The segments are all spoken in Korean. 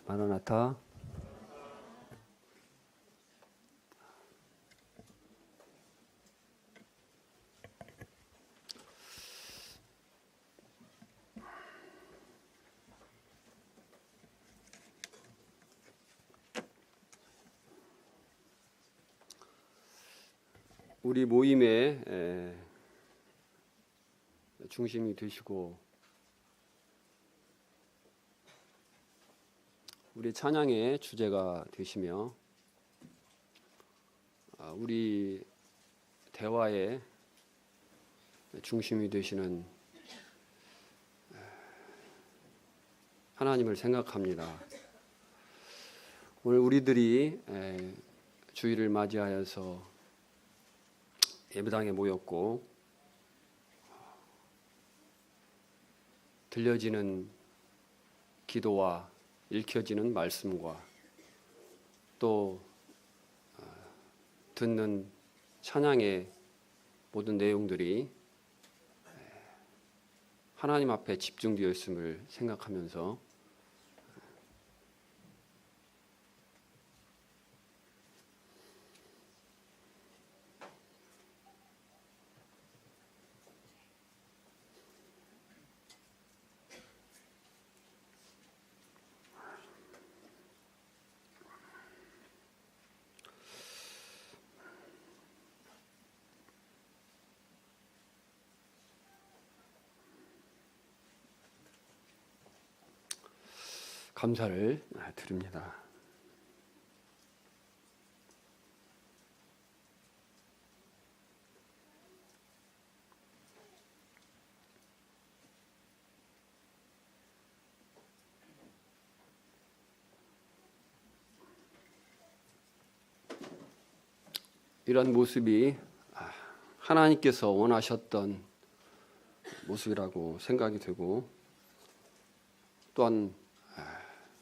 마라나타. 우리 모임의 중심이 되시고 우리 찬양의 주제가 되시며 우리 대화의 중심이 되시는 하나님을 생각합니다. 오늘 우리들이 주일을 맞이하여서 예배당에 모였고 들려지는 기도와 읽혀지는 말씀과 또 듣는 찬양의 모든 내용들이 하나님 앞에 집중되어 있음을 생각하면서 감사를 드립니다. 이런 모습이 하나님께서 원하셨던 모습이라고 생각이 되고 또한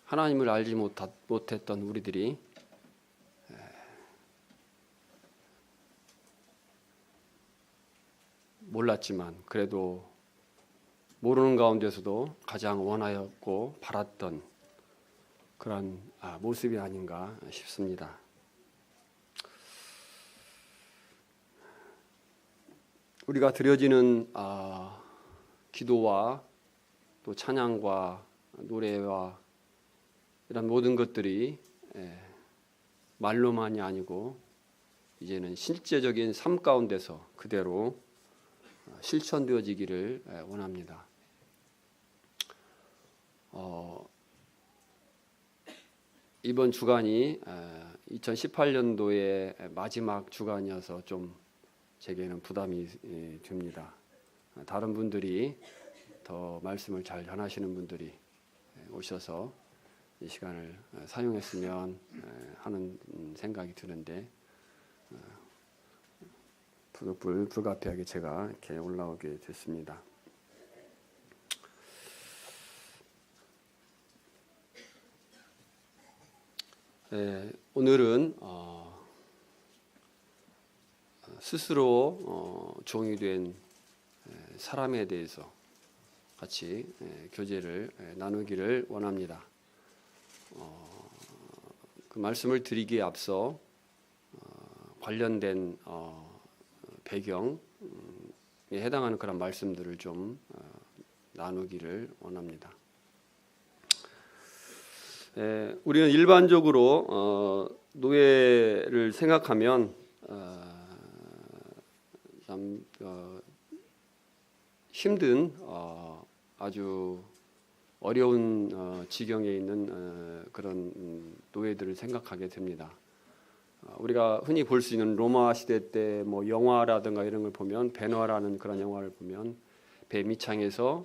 하나님을 알지 못했던 우리들이 몰랐지만 그래도 모르는 가운데서도 가장 원하였고 바랐던 그런 모습이 아닌가 싶습니다. 우리가 드려지는 기도와 또 찬양과 노래와 이런 모든 것들이 말로만이 아니고 이제는 실제적인 삶 가운데서 그대로 실천되어지기를 원합니다. 이번 주간이 2018년도의 마지막 주간이어서 좀 제게는 부담이 됩니다. 다른 분들이 더 말씀을 잘 전하시는 분들이 오셔서 이 시간을 사용했으면 하는 생각이 드는데 불가피하게 제가 이렇게 올라오게 됐습니다. 오늘은 스스로 종이 된 사람에 대해서 같이 교제를 나누기를 원합니다. 그 말씀을 드리기에 앞서 관련된 배경에 해당하는 그런 말씀들을 좀 나누기를 원합니다. 우리는 일반적으로 노예를 생각하면 참 힘든 아주 어려운 지경에 있는 그런 노예들을 생각하게 됩니다. 우리가 흔히 볼 수 있는 로마 시대 때 뭐 영화라든가 이런 걸 보면 베너라는 그런 영화를 보면 배 밑창에서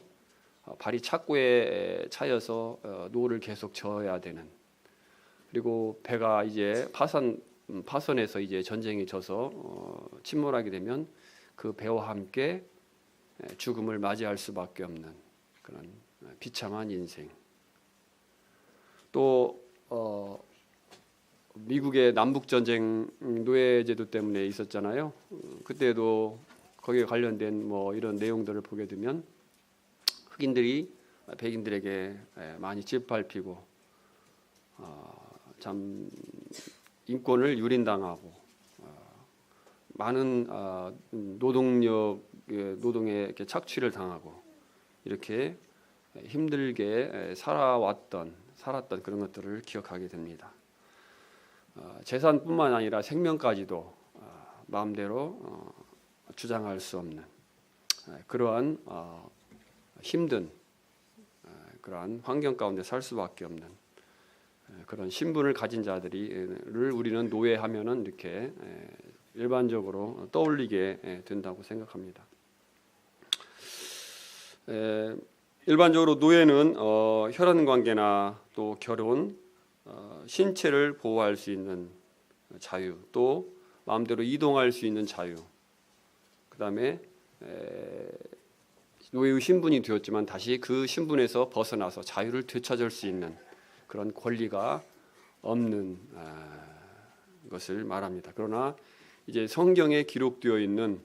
발이 착고에 차여서 노를 계속 저어야 되는, 그리고 배가 이제 파선해서 이제 전쟁이 져서 침몰하게 되면 그 배와 함께 죽음을 맞이할 수밖에 없는 그런 비참한 인생. 또 미국의 남북전쟁 노예제도 때문에 있었잖아요. 그때도 거기에 관련된 뭐 이런 내용들을 보게 되면 흑인들이 백인들에게 많이 짓밟히고 참 인권을 유린당하고 많은 노동에 이렇게 착취를 당하고 이렇게 힘들게 살았던 그런 것들을 기억하게 됩니다. 재산뿐만 아니라 생명까지도 마음대로 주장할 수 없는 그러한 힘든 그러한 환경 가운데 살 수밖에 없는 그런 신분을 가진 자들을 우리는 노예하면은 이렇게 일반적으로 떠올리게 된다고 생각합니다. 일반적으로 노예는 혈연 관계나 또 결혼, 신체를 보호할 수 있는 자유, 또 마음대로 이동할 수 있는 자유, 그 다음에 노예의 신분이 되었지만 다시 그 신분에서 벗어나서 자유를 되찾을 수 있는 그런 권리가 없는 것을 말합니다. 그러나 이제 성경에 기록되어 있는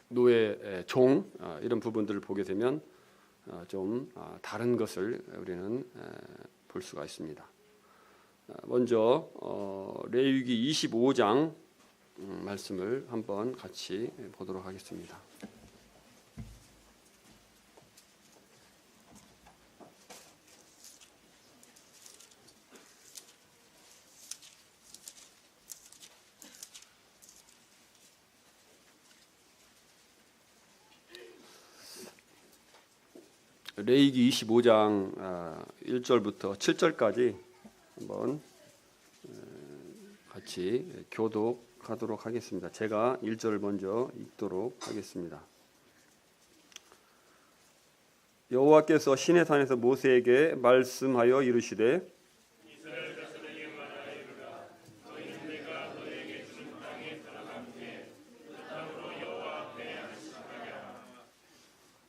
노예, 종 이런 부분들을 보게 되면 좀 다른 것을 우리는 볼 수가 있습니다. 먼저 레위기 25장 말씀을 한번 같이 보도록 하겠습니다. 레위기 25장 1절부터 7절까지 한번 같이 교독하도록 하겠습니다. 제가 1절을 먼저 읽도록 하겠습니다. 여호와께서 시내산에서 모세에게 말씀하여 이르시되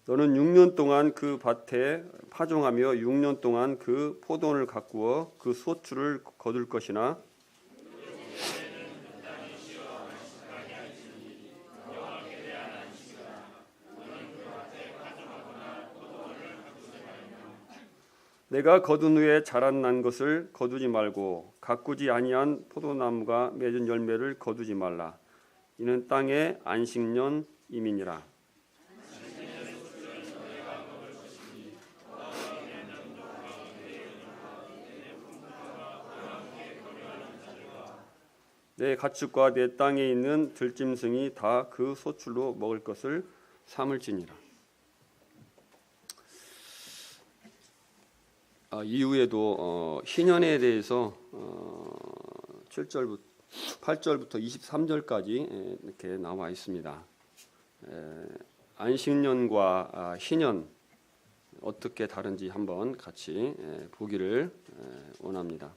너는 6년 동안 그 밭에 파종하며 6년 동안 그 포도원을 가꾸어 그 소출을 거둘 것이나 내가 거둔 후에 자란 난 것을 거두지 말고 가꾸지 아니한 포도나무가 맺은 열매를 거두지 말라. 이는 땅의 안식년임이니라. 내 가축과 내 땅에 있는 들짐승이 다 그 소출로 먹을 것을 삼을지니라. 이후에도 희년에 대해서 8절부터 23절까지 이렇게 나와 있습니다. 안식년과 희년 어떻게 다른지 한번 같이 보기를 원합니다.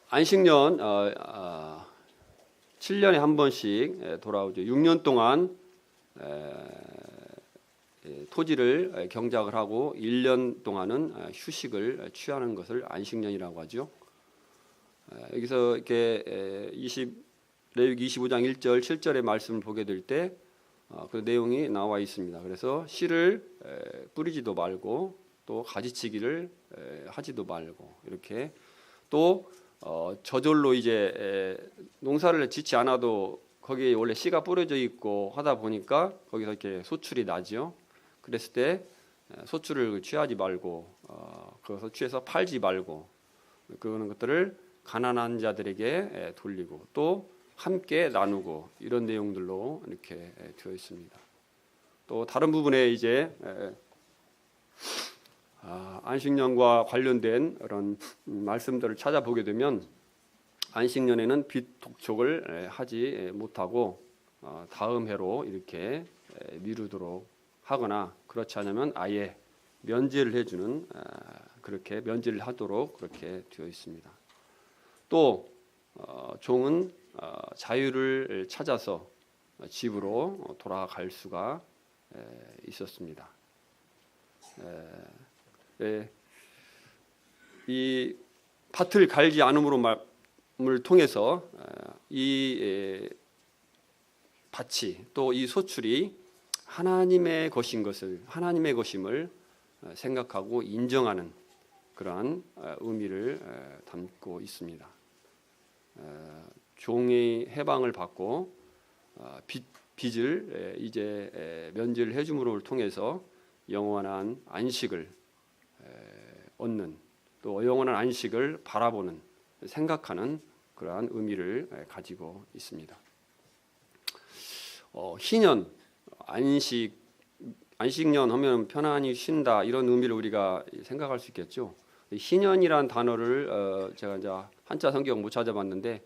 안식년 7년에 한 번씩 돌아오죠. 6년 동안 토지를 경작을 하고 1년 동안은 휴식을 취하는 것을 안식년이라고 하죠. 여기서 이렇게 레위기 25장 1절 7절의 말씀을 보게 될 때 그 내용이 나와 있습니다. 그래서 씨를 뿌리지도 말고 또 가지치기를 하지도 말고 이렇게 또 저절로 이제 농사를 짓지 않아도 거기에 원래 씨가 뿌려져 있고 하다 보니까 거기서 이렇게 소출이 나죠. 그랬을 때 소출을 취하지 말고 그것을 취해서 팔지 말고 그런 것들을 가난한 자들에게 돌리고 또 함께 나누고 이런 내용들로 이렇게 되어 있습니다. 또 다른 부분에 이제 안식년과 관련된 그런 말씀들을 찾아보게 되면 안식년에는 빚 독촉을 하지 못하고 다음 해로 이렇게 미루도록 하거나 그렇지 않으면 아예 면제를 해주는 그렇게 면제를 하도록 그렇게 되어 있습니다. 또 종은 자유를 찾아서 집으로 돌아갈 수가 있었습니다. 이 밭을 갈지 않음을 통해서 이 밭이 또 이 소출이 하나님의 것인 것을 하나님의 것임을 생각하고 인정하는 그러한 의미를 담고 있습니다. 종의 해방을 받고 빚을 이제 면제를 해줌으로 통해서 영원한 안식을 얻는, 또 영원한 안식을 바라보는, 생각하는 그러한 의미를 가지고 있습니다. 희년, 안식년 하면 편안히 쉰다, 이런 의미를 우리가 생각할 수 있겠죠. 희년이란 단어를 제가 이제 한자 성경 못 찾아봤는데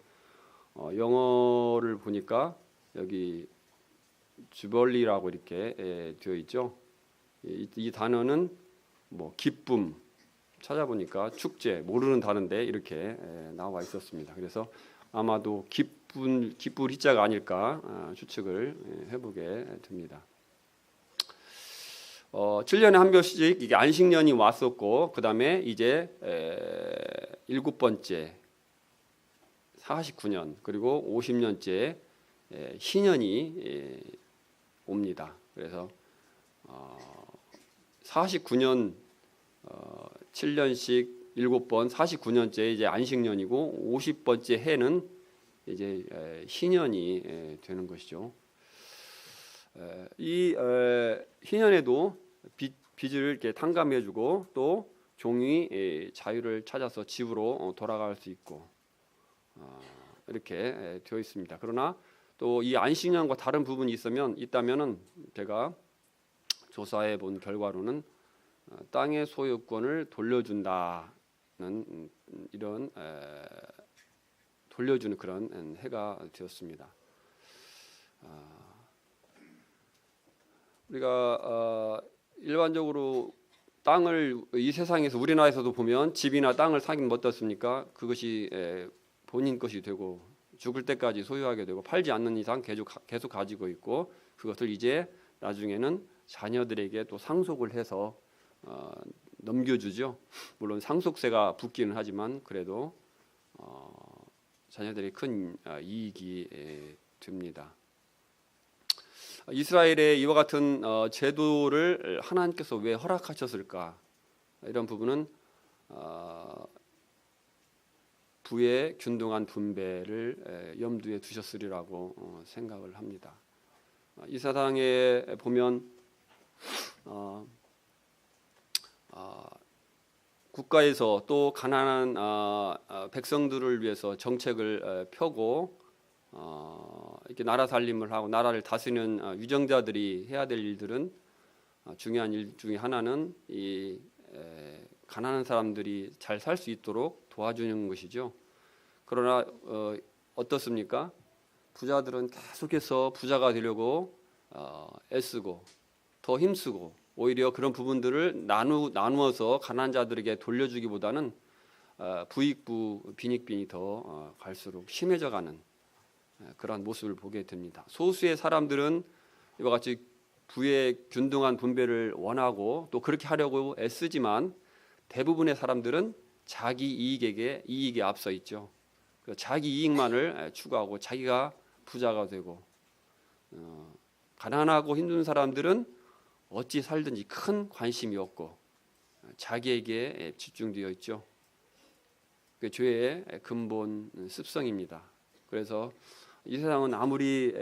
영어를 보니까 여기 주벌리라고 이렇게 되어 있죠. 이 단어는 뭐 기쁨, 찾아보니까 축제, 모르는 단어인데 이렇게 나와 있었습니다. 그래서 아마도 기쁠 희자가 아닐까 추측을 해보게 됩니다. 7년에 한 번씩 이게 안식년이 왔었고, 그 다음에 이제 7번째 49년, 그리고 50년째 희년이 옵니다. 그래서 49년 7년씩 7번 49년째 이제 안식년이고, 50번째 해는 이제 희년이 되는 것이죠. 이 희년에도 빚을 이렇게 탕감해주고, 또 종이 자유를 찾아서 집으로 돌아갈 수 있고 이렇게 되어 있습니다. 그러나 또 이 안식년과 다른 부분이 있다면은 제가 조사해 본 결과로는 땅의 소유권을 돌려준다는 이런 돌려주는 그런 해가 되었습니다. 우리가 일반적으로 땅을 이 세상에서, 우리나라에서도 보면 집이나 땅을 사긴 어떻습니까? 그것이 본인 것이 되고 죽을 때까지 소유하게 되고, 팔지 않는 이상 계속 가지고 있고, 그것을 이제 나중에는 자녀들에게 또 상속을 해서 넘겨주죠. 물론 상속세가 붙기는 하지만 그래도 자녀들이 큰 이익이 됩니다. 이스라엘의 이와 같은 제도를 하나님께서 왜 허락하셨을까? 이런 부분은 부의 균등한 분배를 염두에 두셨으리라고 생각을 합니다. 이 세상에 보면 국가에서 또 가난한 백성들을 위해서 정책을 펴고 이렇게 나라 살림을 하고 나라를 다스리는 유정자들이 해야 될 일들은, 중요한 일 중에 하나는 이 가난한 사람들이 잘 살 수 있도록 도와주는 것이죠. 그러나 어떻습니까? 부자들은 계속해서 부자가 되려고 애쓰고 더 힘쓰고, 오히려 그런 부분들을 나누어서 가난한 자들에게 돌려주기보다는 부익부 빈익빈이 더 갈수록 심해져가는 그러한 모습을 보게 됩니다. 소수의 사람들은 이와 같이 부의 균등한 분배를 원하고 또 그렇게 하려고 애쓰지만, 대부분의 사람들은 자기 이익에 앞서 있죠. 자기 이익만을 추구하고 자기가 부자가 되고, 가난하고 힘든 사람들은 어찌 살든지 큰 관심이 없고 자기에게 집중되어 있죠. 그 죄의 근본 습성입니다. 그래서 이 세상은 아무리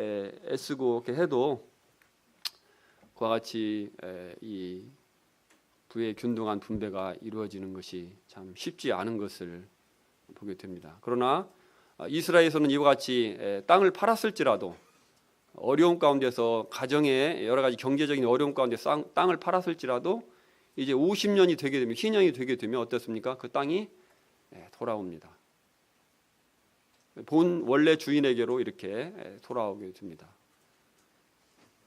애쓰고 이렇게 해도 그와 같이 이 부의 균등한 분배가 이루어지는 것이 참 쉽지 않은 것을 보게 됩니다. 그러나 이스라엘에서는 이와 같이 땅을 팔았을지라도, 어려움 가운데서 가정의 여러 가지 경제적인 어려움 가운데 땅을 팔았을지라도 이제 50년이 되게 되면, 희년이 되게 되면 어떻습니까? 그 땅이 돌아옵니다. 본 원래 주인에게로 이렇게 돌아오게 됩니다.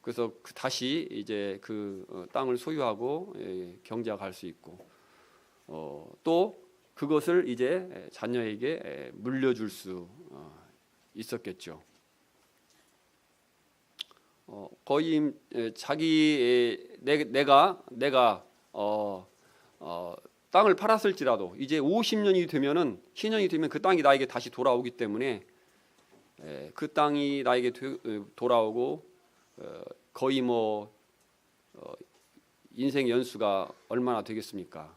그래서 다시 이제 그 땅을 소유하고 경작할 수 있고, 또 그것을 이제 자녀에게 물려줄 수 있었겠죠. 거의 내가 땅을 팔았을지라도 이제 50년이 되면은, 희년이 되면 그 땅이 나에게 다시 돌아오기 때문에 그 땅이 나에게 돌아오고 거의 인생 연수가 얼마나 되겠습니까?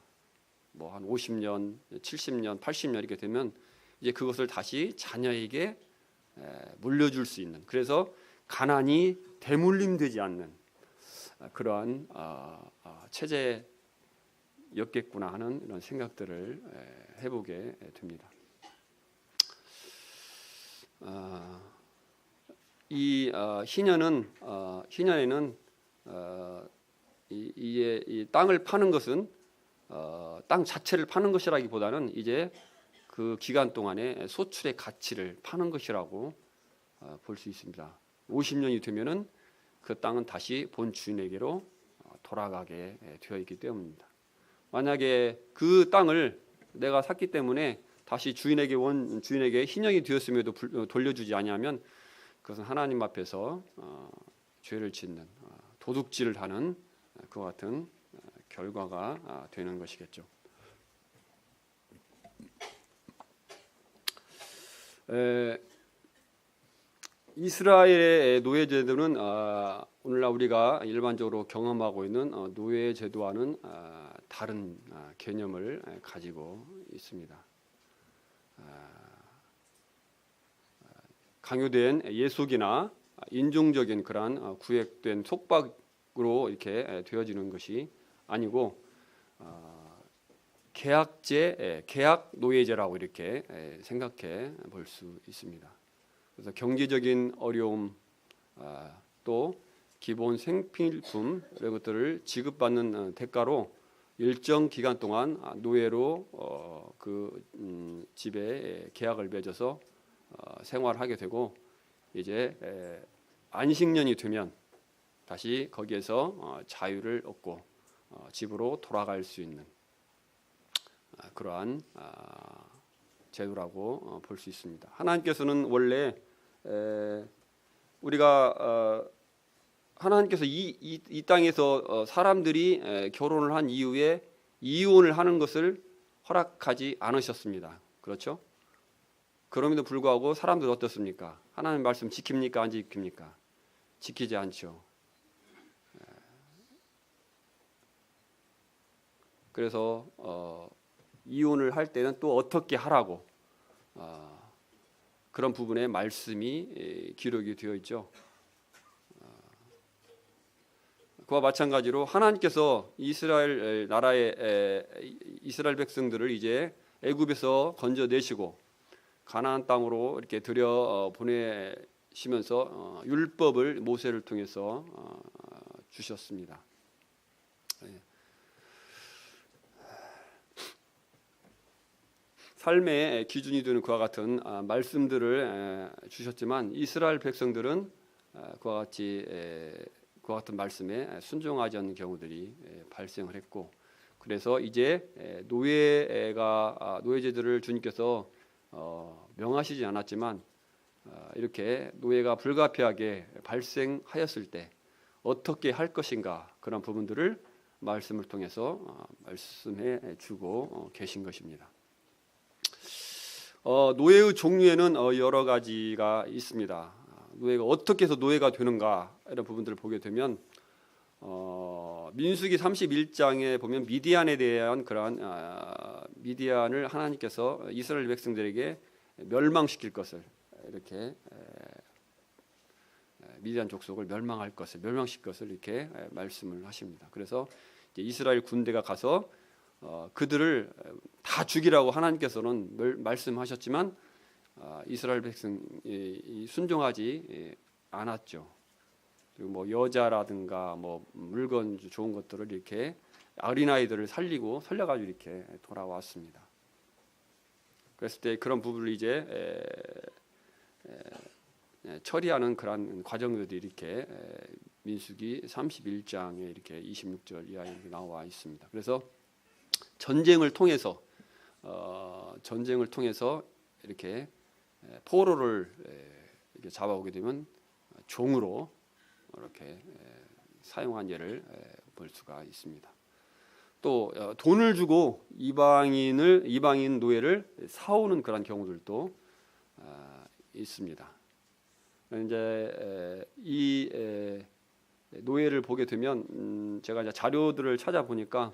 뭐 한 50년, 70년, 80년 이렇게 되면 이제 그것을 다시 자녀에게 물려줄 수 있는, 그래서 가난이 대물림되지 않는 그러한 체제였겠구나 하는 이런 생각들을 해보게 됩니다. 이 희년에는 이 땅을 파는 것은 땅 자체를 파는 것이라기보다는 이제 그 기간 동안에 소출의 가치를 파는 것이라고 볼 수 있습니다. 50년이 되면은 그 땅은 다시 본 주인에게로 돌아가게 되어 있기 때문입니다. 만약에 그 땅을 내가 샀기 때문에 다시 주인에게 희년이 되었음에도 돌려주지 아니하면 그것은 하나님 앞에서 죄를 짓는 도둑질을 하는 그와 같은 결과가 되는 것이겠죠. 이스라엘의 노예제도는 오늘날 우리가 일반적으로 경험하고 있는 노예제도와는 다른 개념을 가지고 있습니다. 강요된 예속이나 인종적인 그러한 구획된 속박으로 이렇게 되어지는 것이 아니고 계약 노예제라고 이렇게 생각해 볼 수 있습니다. 그래서 경제적인 어려움, 또 기본 생필품 이런 것들을 지급받는 대가로 일정 기간 동안 노예로 집에 계약을 맺어서 생활하게 되고, 이제 안식년이 되면 다시 거기에서 자유를 얻고 집으로 돌아갈 수 있는 그러한 제도라고 볼 수 있습니다. 하나님께서는 원래 우리가 하나님께서 이 땅에서 사람들이 결혼을 한 이후에 이혼을 하는 것을 허락하지 않으셨습니다. 그렇죠? 그럼에도 불구하고 사람들은 어떻습니까? 하나님 말씀 지킵니까? 안 지킵니까? 지키지 않죠. 그래서 이혼을 할 때는 또 어떻게 하라고 그런 부분에 말씀이 기록이 되어 있죠. 그와 마찬가지로 하나님께서 이스라엘 나라의 이스라엘 백성들을 이제 애굽에서 건져내시고 가나안 땅으로 이렇게 들여 보내시면서 율법을 모세를 통해서 주셨습니다. 삶의 기준이 되는 그와 같은 말씀들을 주셨지만 이스라엘 백성들은 그와 같은 말씀에 순종하지 않는 경우들이 발생을 했고, 그래서 이제 노예제도를 주님께서 명하시지 않았지만 이렇게 노예가 불가피하게 발생하였을 때 어떻게 할 것인가, 그런 부분들을 말씀을 통해서 말씀해 주고 계신 것입니다. 노예의 종류에는 여러 가지가 있습니다. 노예가 어떻게 해서 노예가 되는가, 이런 부분들을 보게 되면 민수기 31장에 보면 미디안에 대한 그러한 미디안을 하나님께서 이스라엘 백성들에게 멸망시킬 것을, 이렇게 미디안 족속을 멸망시킬 것을 이렇게 말씀을 하십니다. 그래서 이제 이스라엘 군대가 가서 그들을 다 죽이라고 하나님께서는 말씀하셨지만 이스라엘 백성이 순종하지 않았죠. 그리고 뭐 여자라든가 뭐 물건 좋은 것들을 이렇게 어린아이들을 살려가지고 이렇게 돌아왔습니다. 그랬을 때 그런 부분을 이제 처리하는 그런 과정들이 이렇게 민수기 31장에 이렇게 26절 이하에 이렇게 나와 있습니다. 그래서 전쟁을 통해서 이렇게 포로를 이렇게 잡아오게 되면 종으로 이렇게 사용한 예를 볼 수가 있습니다. 또 돈을 주고 이방인 노예를 사오는 그런 경우들도 있습니다. 이제 이 노예를 보게 되면 제가 이제 자료들을 찾아보니까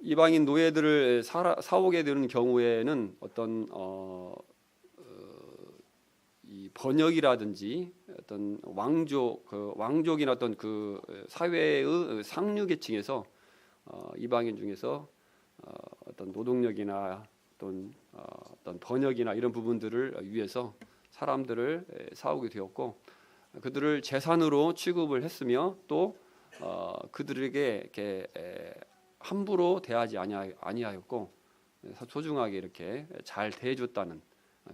이방인 노예들을 사오게 되는 경우에는 어떤 이 번역이라든지 어떤 왕족이나 어떤 그 사회의 상류 계층에서 이방인 중에서 어떤 노동력이나 어떤 번역이나 이런 부분들을 위해서 사람들을 사오게 되었고, 그들을 재산으로 취급을 했으며 또 그들에게 이렇게 함부로 대하지 아니하였고 소중하게 이렇게 잘 대해줬다는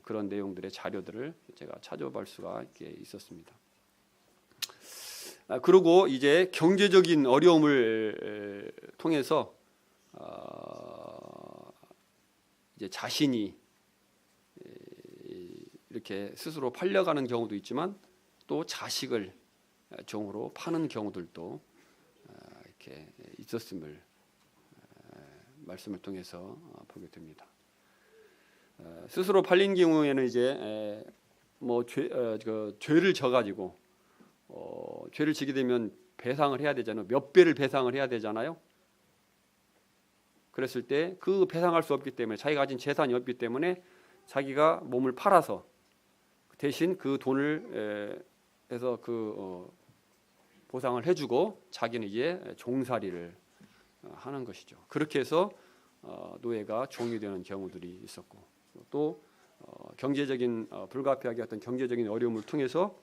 그런 내용들의 자료들을 제가 찾아볼 수가 있었습니다. 그리고 이제 경제적인 어려움을 통해서 이제 자신이 이렇게 스스로 팔려가는 경우도 있지만 또 자식을 종으로 파는 경우들도 이렇게 있었음을 말씀을 통해서 보게 됩니다. 스스로 팔린 경우에는 이제 죄를 져가지고 죄를 지게 되면 배상을 해야 되잖아요. 몇 배를 배상을 해야 되잖아요. 그랬을 때 그 배상할 수 없기 때문에 자기가 가진 재산이 없기 때문에 자기가 몸을 팔아서 대신 그 돈을 해서 보상을 해주고 자기는 이제 종살이를 하는 것이죠. 그렇게 해서 노예가 종이 되는 경우들이 있었고, 또 경제적인 불가피하게 어떤 경제적인 어려움을 통해서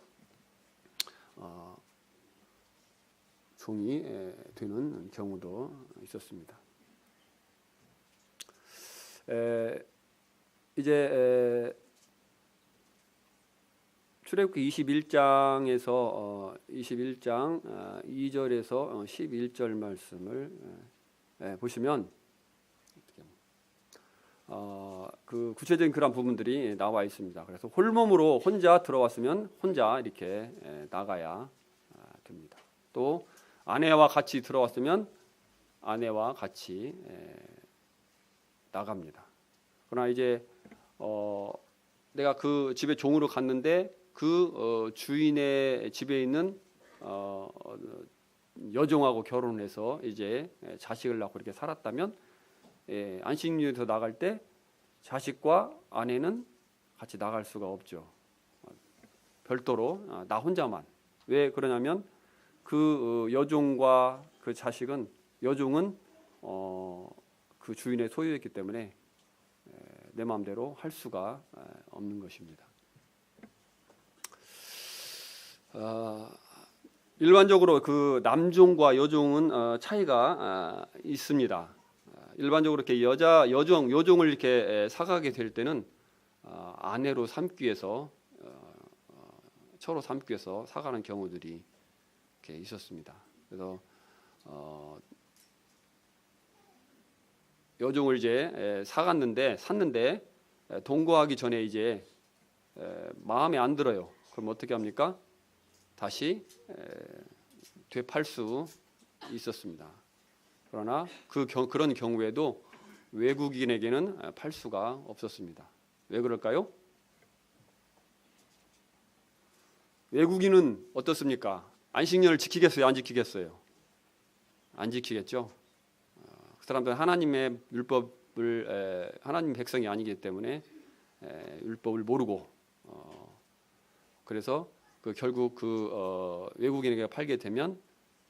종이 되는 경우도 있었습니다. 이제 출애굽기 21장에서 21장 2절에서 11절 말씀을 보시면 그 구체적인 그런 부분들이 나와 있습니다. 그래서 홀몸으로 혼자 들어왔으면 혼자 이렇게 나가야 됩니다. 또 아내와 같이 들어왔으면 아내와 같이 나갑니다. 그러나 이제 내가 그 집에 종으로 갔는데 그 주인의 집에 있는 여종하고 결혼해서 이제 자식을 낳고 이렇게 살았다면 안식년에서 나갈 때 자식과 아내는 같이 나갈 수가 없죠. 별도로 나 혼자만. 왜 그러냐면 그 여종과 그 자식은 여종은 그 주인의 소유였기 때문에 내 마음대로 할 수가 없는 것입니다. 일반적으로 그 남종과 여종은 차이가 있습니다. 일반적으로 이렇게 여종을 이렇게 사가게 될 때는 아내로 삼기 위해서 처로 삼기 위해서 사가는 경우들이 이렇게 있었습니다. 그래서 여종을 이제 샀는데 동거하기 전에 이제 마음에 안 들어요. 그럼 어떻게 합니까? 다시 되팔 수 있었습니다. 그러나 그런 경우에도 외국인에게는 팔 수가 없었습니다. 왜 그럴까요? 외국인은 어떻습니까? 안식년을 지키겠어요? 안 지키겠어요? 안 지키겠죠. 그 사람들은 하나님의 율법을 하나님 백성이 아니기 때문에 율법을 모르고 그래서 결국 외국인에게 팔게 되면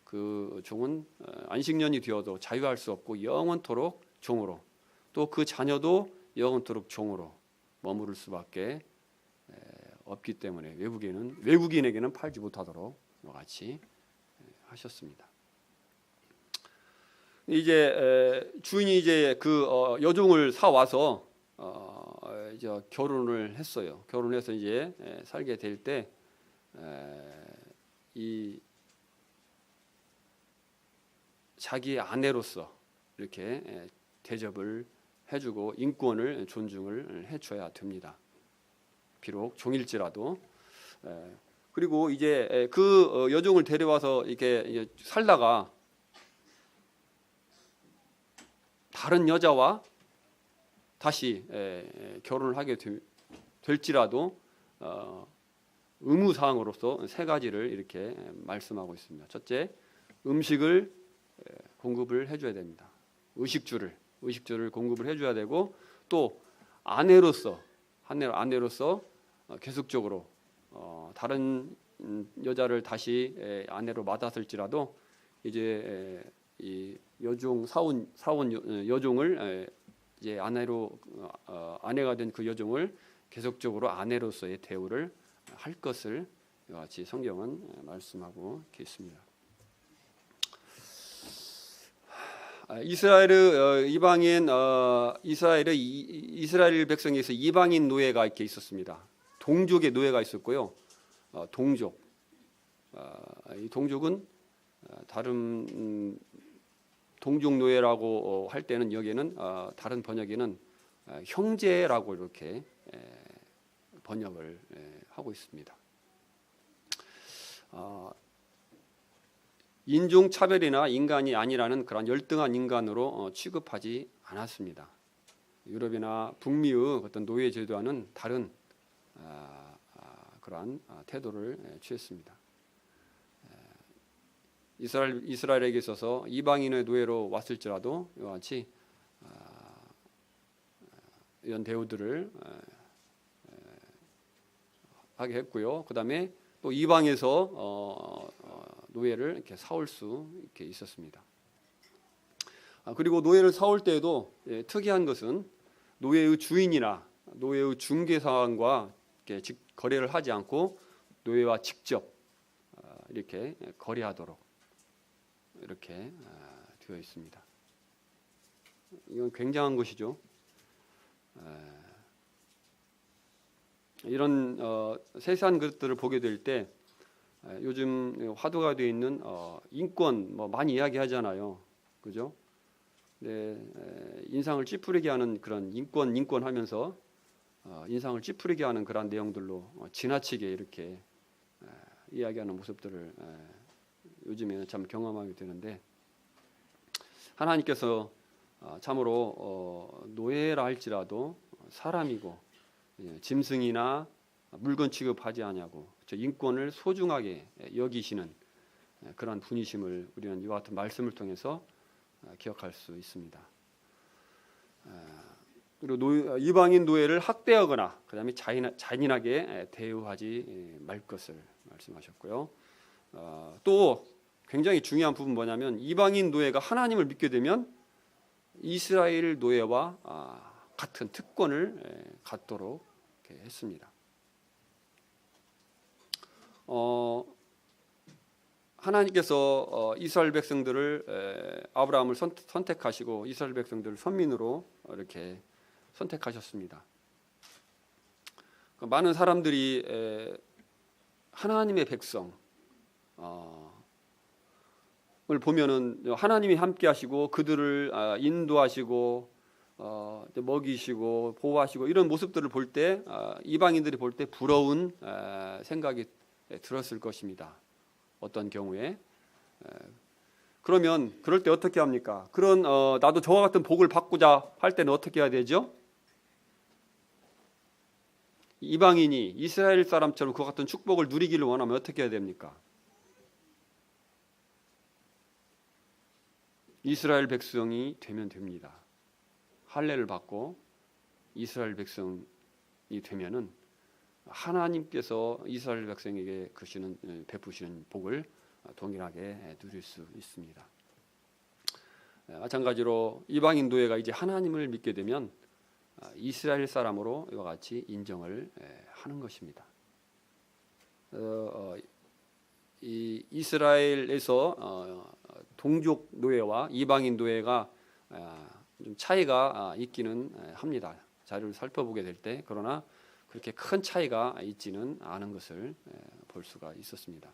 그 종은 안식년이 되어도 자유할 수 없고 영원토록 종으로, 또 그 자녀도 영원토록 종으로 머무를 수밖에 없기 때문에 외국인에게는 팔지 못하도록 같이 하셨습니다. 이제 주인이 이제 그 여종을 사 와서 이제 결혼을 했어요. 결혼해서 이제 살게 될 때 이 자기의 아내로서 이렇게 대접을 해주고 인권을 존중을 해줘야 됩니다. 비록 종일지라도. 그리고 이제 그 여종을 데려와서 이렇게 살다가 다른 여자와 다시 결혼을 하게 될지라도 의무 사항으로서 세 가지를 이렇게 말씀하고 있습니다. 첫째, 음식을 공급을 해줘야 됩니다. 의식주를 공급을 해줘야 되고, 또 아내로서 계속적으로 다른 여자를 다시 아내로 맡았을지라도 이제 이 사원 여종을 이제 아내가 된 그 여종을 계속적으로 아내로서의 대우를 할 것을 이와 같이 성경은 말씀하고 있습니다. 이스라엘 백성에서 이방인 노예가 이렇게 있었습니다. 동족의 노예가 있었고요. 이 동족은 다른 동족 노예라고 할 때는 여기에는 다른 번역에는 형제라고 이렇게 번역을 하고 있습니다. 인종 차별이나 인간이 아니라는 그런 열등한 인간으로 취급하지 않았습니다. 유럽이나 북미의 어떤 노예 제도와는 다른 그러한 태도를 취했습니다. 이스라엘에게 있어서 이방인의 노예로 왔을지라도 이와 같이 이런 대우들을 하게 했고요. 그 다음에 또 이방에서 노예를 이렇게 사올 수 이렇게 있었습니다. 그리고 노예를 사올 때에도 특이한 것은 노예의 주인이나 노예의 중개사관과 이렇게 거래를 하지 않고 노예와 직접 이렇게 거래하도록 이렇게 되어 있습니다. 이건 굉장한 것이죠. 이런 세세한 것들을 보게 될 때 요즘 화두가 되어 있는 인권 많이 이야기하잖아요, 그죠? 네, 인상을 찌푸리게 하는 그런 인권 하면서 인상을 찌푸리게 하는 그런 내용들로 지나치게 이렇게 이야기하는 모습들을 요즘에는 참 경험하게 되는데, 하나님께서 참으로 노예라 할지라도 사람이고 짐승이나 물건 취급하지 아니하고 인권을 소중하게 여기시는 그런 분이심을 우리는 이와 같은 말씀을 통해서 기억할 수 있습니다. 그리고 이방인 노예를 학대하거나 그다음에 잔인하게 대우하지 말 것을 말씀하셨고요. 또 굉장히 중요한 부분 뭐냐면, 이방인 노예가 하나님을 믿게 되면 이스라엘 노예와 같은 특권을 갖도록 했습니다. 하나님께서 이스라엘 백성들을 아브라함을 선택하시고 이스라엘 백성들을 선민으로 이렇게 선택하셨습니다. 많은 사람들이 하나님의 백성 을 보면은 하나님이 함께하시고 그들을 인도하시고 먹이시고 보호하시고 이런 모습들을 볼 때 이방인들이 볼 때 부러운 생각이 들었을 것입니다. 어떤 경우에 그러면 그럴 때 어떻게 합니까? 그런 나도 저와 같은 복을 받고자 할 때는 어떻게 해야 되죠? 이방인이 이스라엘 사람처럼 그와 같은 축복을 누리기를 원하면 어떻게 해야 됩니까? 이스라엘 백성이 되면 됩니다. 할례를 받고 이스라엘 백성이 되면은 하나님께서 이스라엘 백성에게 베푸시는 복을 동일하게 누릴 수 있습니다. 마찬가지로 이방인 노예가 이제 하나님을 믿게 되면 이스라엘 사람으로 이와 같이 인정을 하는 것입니다. 이 이스라엘에서 동족 노예와 이방인 노예가 좀 차이가 있기는 합니다. 자료를 살펴보게 될 때. 그러나 그렇게 큰 차이가 있지는 않은 것을 볼 수가 있었습니다.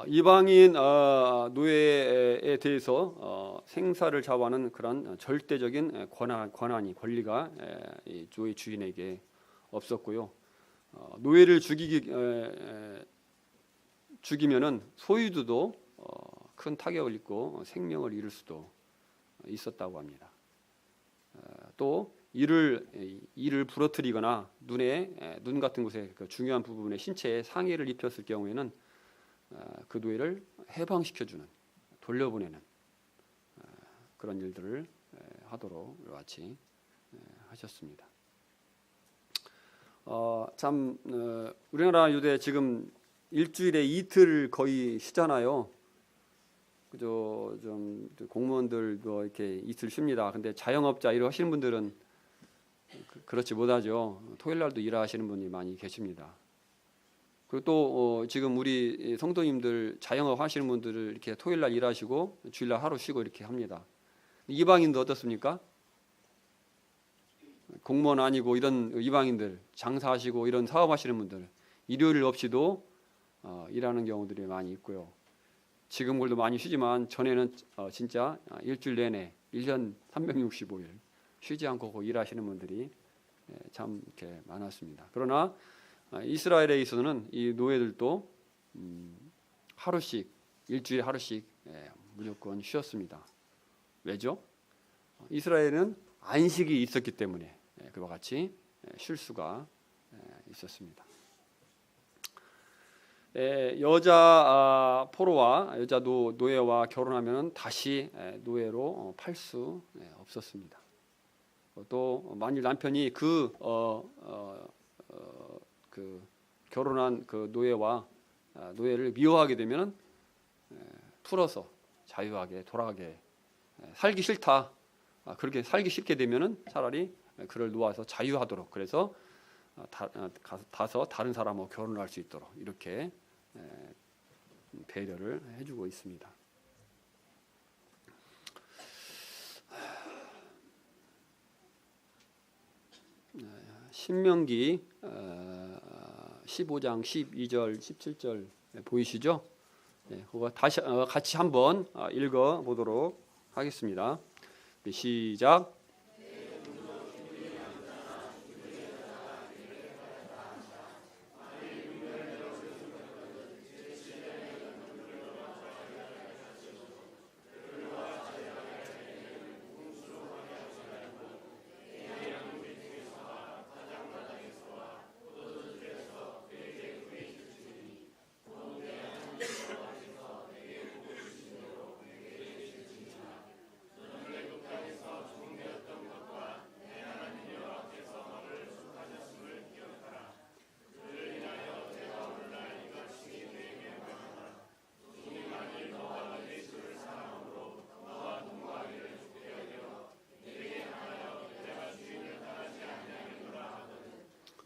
이방인 노예에 대해서 생사를 좌우하는 그런 절대적인 권리가 이 노예 주인에게 없었고요. 노예를 죽이면은 소유주도 큰 타격을 입고 생명을 잃을 수도 있었다고 합니다. 또 이를 부러뜨리거나 눈 같은 곳에 그 중요한 부분에 신체에 상해를 입혔을 경우에는 그 노예를 해방시켜주는, 돌려보내는 그런 일들을 하도록 같이 하셨습니다. 우리나라 유대 지금 일주일에 이틀 거의 쉬잖아요. 그죠? 좀 공무원들도 이렇게 이틀 쉽니다. 근데 자영업자 이런 하시는 분들은 그렇지 못하죠. 토요일 날도 일하시는 분이 많이 계십니다. 그리고 또 지금 우리 성도님들 자영업 하시는 분들을 이렇게 토요일 날 일하시고 주일 날 하루 쉬고 이렇게 합니다. 이방인도 어떻습니까? 공무원 아니고 이런 이방인들 장사하시고 이런 사업하시는 분들 일요일 없이도 일하는 경우들이 많이 있고요. 지금 그래도 많이 쉬지만 전에는 진짜 일주일 내내 1년 365일 쉬지 않고 일하시는 분들이 참 이렇게 많았습니다. 그러나 이스라엘에 있어서는 이 노예들도 하루씩 일주일에 하루씩 무조건 쉬었습니다. 왜죠? 이스라엘은 안식이 있었기 때문에 그와 같이 쉴 수가 있었습니다. 여자 포로와 여자 노예와 결혼하면 다시 노예로 팔 수 없었습니다. 또 만일 남편이 그 결혼한 그 노예를 미워하게 되면 풀어서 자유하게 돌아가게, 살기 싫다, 그렇게 살기 싫게 되면은 차라리 그를 놓아서 자유하도록, 그래서 가서 다른 사람하고 결혼할 수 있도록 이렇게 배려를 해주고 있습니다. 신명기 15장 12절 17절 보이시죠? 그거 다시 같이 한번 읽어 보도록 하겠습니다. 시작.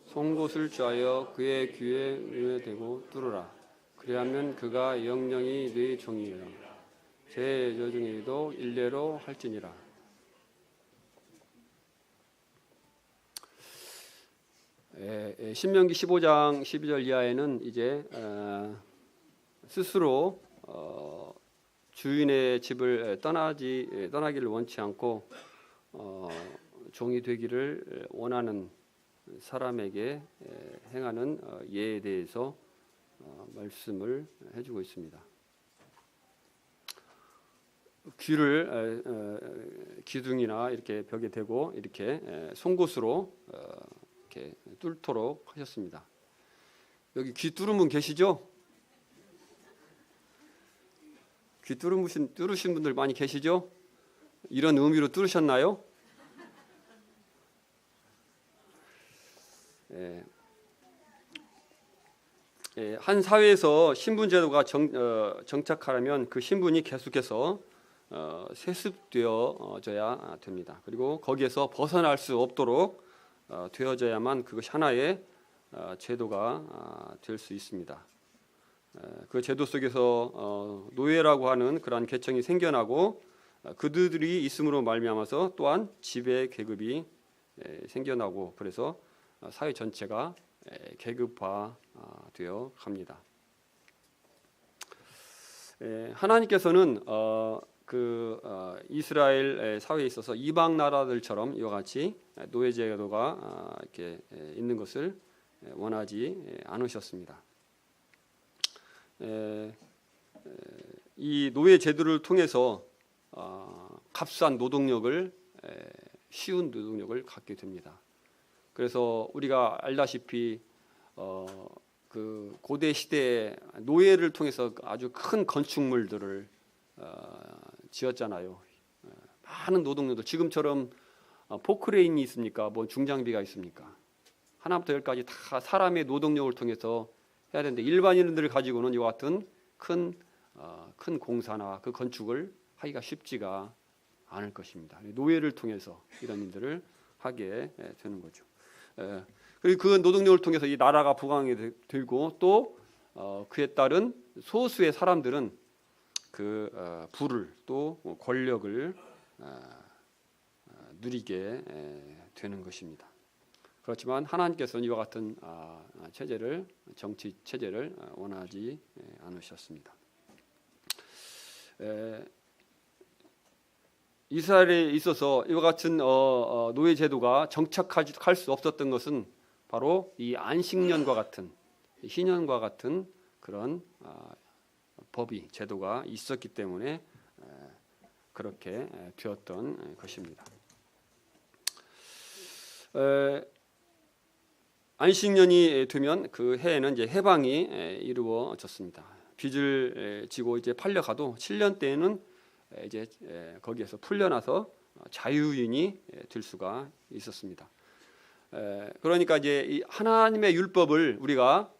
송곳을 쥐하여 그의 귀에 의뢰대고 뚫으라. 그리하면 그가 영영이 네 종이라. 제 여중에도 일례로 할지니라. 신명기 15장 12절 이하에는 이제 스스로 주인의 집을 떠나기를 원치 않고 종이 되기를 원하는 사람에게 행하는 예에 대해서 말씀을 해주고 있습니다. 귀를 기둥이나 이렇게 벽에 대고 이렇게 송곳으로 이렇게 뚫도록 하셨습니다. 여기 귀 뚫은 분 계시죠? 귀 뚫으신 분들 많이 계시죠? 이런 의미로 뚫으셨나요? 한 사회에서 신분 제도가 정착하려면 그 신분이 계속해서 세습되어져야 됩니다. 그리고 거기에서 벗어날 수 없도록 되어져야만 그것이 하나의 제도가 될 수 있습니다. 그 제도 속에서 노예라고 하는 그러한 계층이 생겨나고 그들이 있음으로 말미암아서 또한 지배 계급이 생겨나고, 그래서 사회 전체가 계급화되어 갑니다. 하나님께서는 이스라엘 사회에 있어서 이방 나라들처럼 이와 같이 노예 제도가 이렇게 있는 것을 원하지 않으셨습니다. 이 노예 제도를 통해서 값싼 노동력을 쉬운 노동력을 갖게 됩니다. 그래서 우리가 알다시피 그 고대 시대에 노예를 통해서 아주 큰 건축물들을 지었잖아요. 많은 노동력들, 지금처럼 포크레인이 있습니까? 뭐 중장비가 있습니까? 하나부터 열까지 다 사람의 노동력을 통해서 해야 되는데, 일반인들을 가지고는 이와 같은 큰 공사나 그 건축을 하기가 쉽지가 않을 것입니다. 노예를 통해서 이런 일들을 하게 되는 거죠. 그리고 그 노동력을 통해서 이 나라가 부강하게 되고, 또 그에 따른 소수의 사람들은 그 부를 또 권력을 누리게 되는 것입니다. 그렇지만 하나님께서는 이와 같은 체제를, 정치 체제를 원하지 않으셨습니다. 이스라엘에 있어서 이와 같은 노예 제도가 정착할 수 없었던 것은 바로 이 안식년과 같은, 희년과 같은 그런 법이, 제도가 있었기 때문에 그렇게 되었던 것입니다. 안식년이 되면 그 해에는 이제 해방이 이루어졌습니다. 빚을 지고 이제 팔려가도 7년 때에는 이제 거기에서 풀려나서 자유인이 될 수가 있었습니다. 그러니까 이제 이 하나님의 율법을 우리가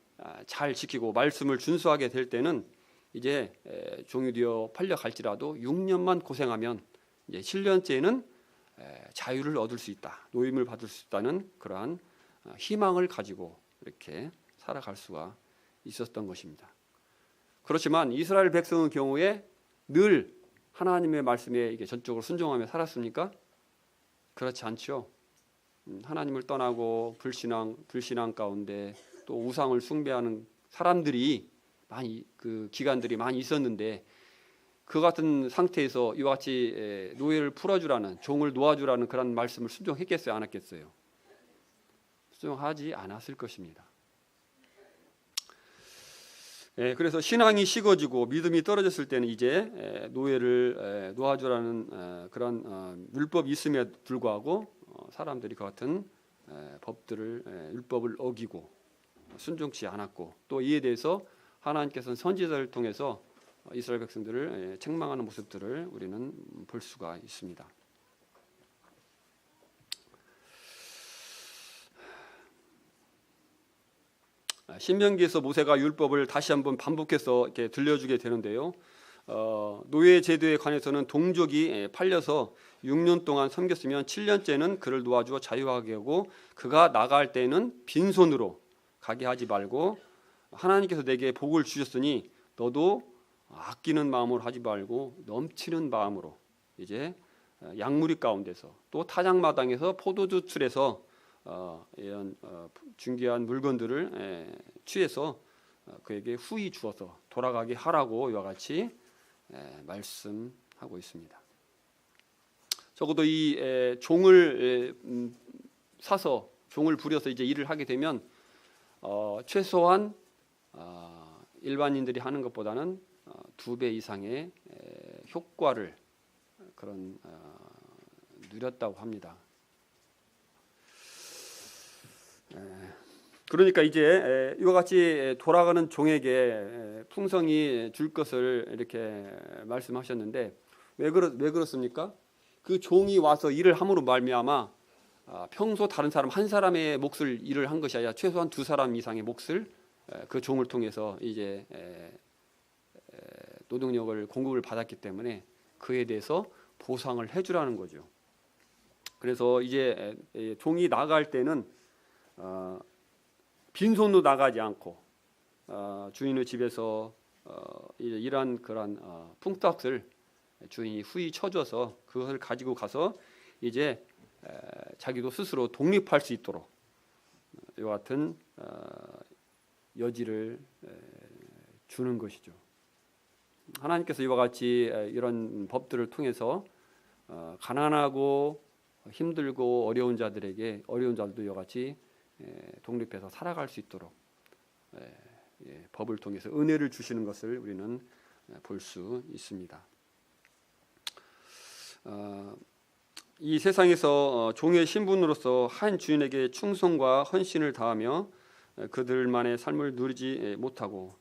잘 지키고 말씀을 준수하게 될 때는 이제 종이 되어 팔려갈지라도 6년만 고생하면 이제 7년째에는 자유를 얻을 수 있다, 노임을 받을 수 있다는 그러한 희망을 가지고 이렇게 살아갈 수가 있었던 것입니다. 그렇지만 이스라엘 백성의 경우에 늘 하나님의 말씀에 이게 전적으로 순종하며 살았습니까? 그렇지 않죠. 하나님을 떠나고 불신앙 가운데 또 우상을 숭배하는 사람들이 그 기간들이 많이 있었는데, 그 같은 상태에서 이와 같이 노예를 풀어주라는, 종을 놓아주라는 그런 말씀을 순종했겠어요, 안 했겠어요? 순종하지 않았을 것입니다. 그래서 신앙이 식어지고 믿음이 떨어졌을 때는 이제 노예를 놓아주라는 그런 율법이 있음에 불구하고 사람들이 그 같은 법들을, 율법을 어기고 순종치 않았고, 또 이에 대해서 하나님께서는 선지자를 통해서 이스라엘 백성들을 책망하는 모습들을 우리는 볼 수가 있습니다. 신명기에서 모세가 율법을 다시 한번 반복해서 이렇게 들려주게 되는데요. 노예 제도에 관해서는 동족이 팔려서 6년 동안 섬겼으면 7년째는 그를 놓아주어 자유하게 하고, 그가 나갈 때는 빈손으로 가게 하지 말고, 하나님께서 내게 복을 주셨으니 너도 아끼는 마음으로 하지 말고 넘치는 마음으로 이제 양무리 가운데서 또 타작마당에서 포도주 틀에서 이런 중귀한 물건들을 취해서 그에게 후히 주어서 돌아가게 하라고 이와 같이 말씀하고 있습니다. 적어도 이 종을 사서, 종을 부려서 이제 일을 하게 되면 최소한 일반인들이 하는 것보다는 2배 이상의 효과를 누렸다고 합니다. 그러니까 이제 이와 같이 돌아가는 종에게 풍성히 줄 것을 이렇게 말씀하셨는데, 왜 그렇습니까? 그 종이 와서 일을 함으로 말미암아 평소 다른 사람 한 사람의 몫을 일을 한 것이 아니라 최소한 2사람 이상의 몫을 그 종을 통해서 이제 노동력을 공급을 받았기 때문에 그에 대해서 보상을 해주라는 거죠. 그래서 이제 종이 나갈 때는 빈손으로 나가지 않고 주인의 집에서 이러한 그런 풍탁을 주인이 후히 쳐줘서 그것을 가지고 가서 이제 자기도 스스로 독립할 수 있도록 이와 같은 여지를 주는 것이죠. 하나님께서 이와 같이 이런 법들을 통해서 가난하고 힘들고 어려운 자들도 이와 같이 독립해서 살아갈 수 있도록 법을 통해서 은혜를 주시는 것을 우리는 볼 수 있습니다. 이 세상에서 종의 신분으로서 한 주인에게 충성과 헌신을 다하며 그들만의 삶을 누리지 못하고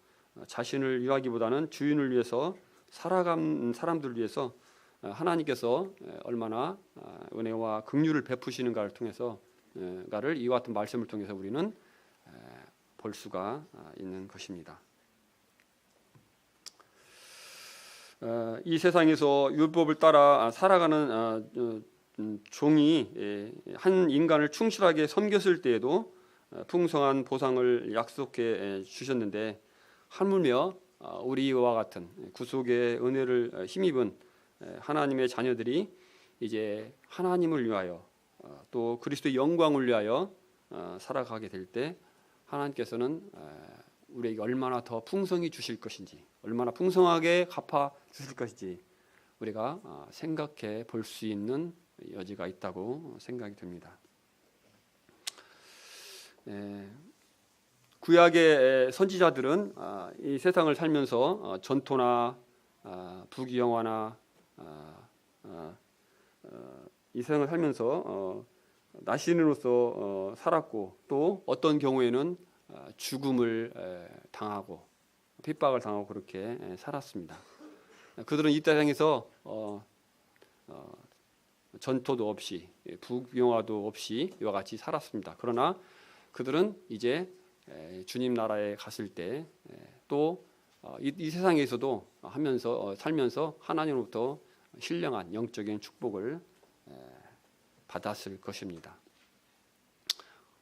자신을 위하기보다는 주인을 위해서 살아간 사람들을 위해서 하나님께서 얼마나 은혜와 긍휼을 베푸시는가를 통해서 가를 이와 같은 말씀을 통해서 우리는 볼 수가 있는 것입니다. 이 세상에서 율법을 따라 살아가는 종이 한 인간을 충실하게 섬겼을 때에도 풍성한 보상을 약속해 주셨는데, 하물며 우리와 같은 구속의 은혜를 힘입은 하나님의 자녀들이 이제 하나님을 위하여 또 그리스도의 영광을 위하여 살아가게 될 때 하나님께서는 우리에게 얼마나 더 풍성히 주실 것인지, 얼마나 풍성하게 갚아 주실 것인지 우리가 생각해 볼 수 있는 여지가 있다고 생각이 듭니다. 구약의 선지자들은 이 세상을 살면서 전토나 부귀영화나 이 세상을 살면서 나시인으로서 살았고, 또 어떤 경우에는 죽음을 당하고 핍박을 당하고 그렇게 살았습니다. 그들은 이 땅에서 전토도 없이 부귀영화도 없이 이와 같이 살았습니다. 그러나 그들은 이제 주님 나라에 갔을 때 또 이 세상에서도 살면서 하나님으로부터 신령한 영적인 축복을 받았을 것입니다.